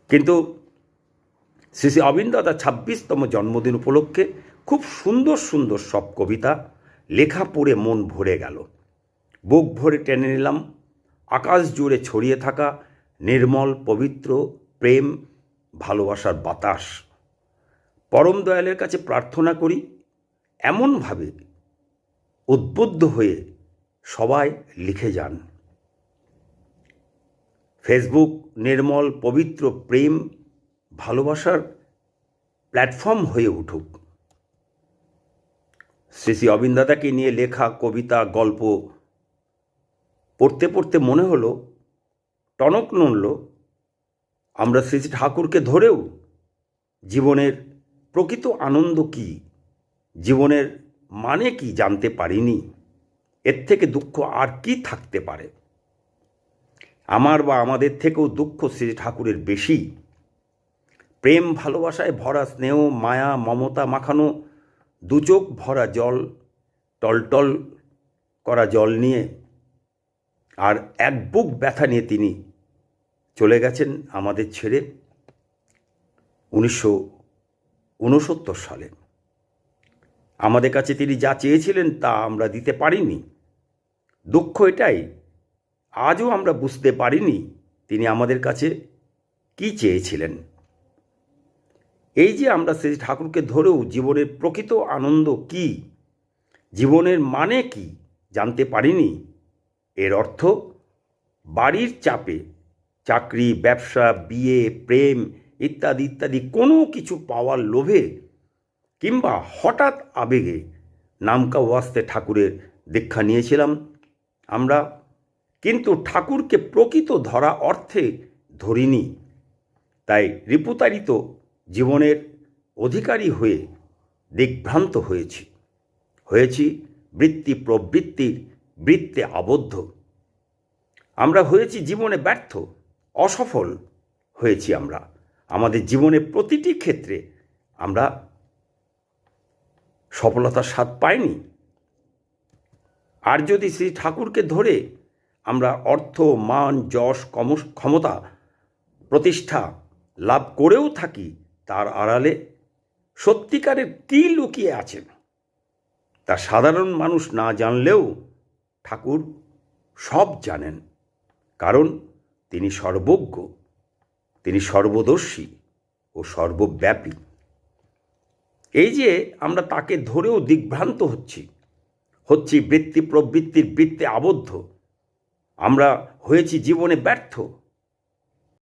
কিন্তু শ্রী শ্রী অবিন্দ দাদার 26তম জন্মদিন উপলক্ষে খুব সুন্দর সুন্দর সব কবিতা লেখা পড়ে মন ভরে গেল। বুক ভরে টেনে নিলাম আকাশ জুড়ে ছড়িয়ে থাকা নির্মল পবিত্র প্রেম ভালোবাসার বাতাস। পরম দয়ালের কাছে প্রার্থনা করি এমনভাবে উদ্বুদ্ধ হয়ে সবাই লিখে যান। ফেসবুক নির্মল পবিত্র প্রেম ভালোবাসার প্ল্যাটফর্ম হয়ে উঠুক। শ্রী শ্রী অবিন্দ দাদাকে নিয়ে লেখা কবিতা গল্প পড়তে পড়তে মনে হলো, টনক নড়ল, আমরা শ্রী শ্রী ঠাকুরকে ধরেও জীবনের প্রকৃত আনন্দ কী, জীবনের মানে কি জানতে পারিনি। এর থেকে দুঃখ আর কি থাকতে পারে? আমার বা আমাদের থেকেও দুঃখ শ্রী ঠাকুরের বেশি। প্রেম ভালোবাসায় ভরা স্নেহ মায়া মমতা মাখানো দু চোখ ভরা জল, টলটল করা জল নিয়ে আর এক বুক ব্যথা নিয়ে তিনি চলে গেছেন আমাদের ছেড়ে 1969 সালে। আমাদের কাছে তিনি যা চেয়েছিলেন তা আমরা দিতে পারিনি। দুঃখ এটাই, আজও আমরা বুঝতে পারিনি তিনি আমাদের কাছে কি চেয়েছিলেন। এই যে আমরা শ্রী ঠাকুরকে ধরেও জীবনের প্রকৃত আনন্দ কি, জীবনের মানে কি জানতে পারিনি, এর অর্থ বাড়ির চাপে চাকরি ব্যবসা বিয়ে প্রেম ইত্যাদি ইত্যাদি কোনো কিছু পাওয়ার লোভে কিংবা হঠাৎ আবেগে নামকা ওয়াস্তে ঠাকুরের দীক্ষা নিয়েছিলাম আমরা, কিন্তু ঠাকুরকে প্রকৃত ধরা অর্থে ধরিনি। তাই রিপুতাড়িত জীবনের অধিকারী হয়ে দিগ্ভ্রান্ত হয়েছি বৃত্তি প্রবৃত্তির বৃত্তে আবদ্ধ। আমরা হয়েছি জীবনে ব্যর্থ, অসফল হয়েছি আমরা। আমাদের জীবনের প্রতিটি ক্ষেত্রে আমরা সফলতার স্বাদ পাইনি। আর যদি শ্রী ঠাকুরকে ধরে আমরা অর্থ মান যশ ক্ষমতা প্রতিষ্ঠা লাভ করেও থাকি, তার আড়ালে সত্যিকারের কী লুকিয়ে আছে তা সাধারণ মানুষ না জানলেও ঠাকুর সব জানেন, কারণ তিনি সর্বজ্ঞ, তিনি সর্বদর্শী ও সর্বব্যাপী। এই যে আমরা তাকে ধরেও দিগ্ভ্রান্ত হচ্ছি বৃত্তি প্রবৃত্তির বৃত্তে আবদ্ধ, আমরা হয়েছি জীবনে ব্যর্থ,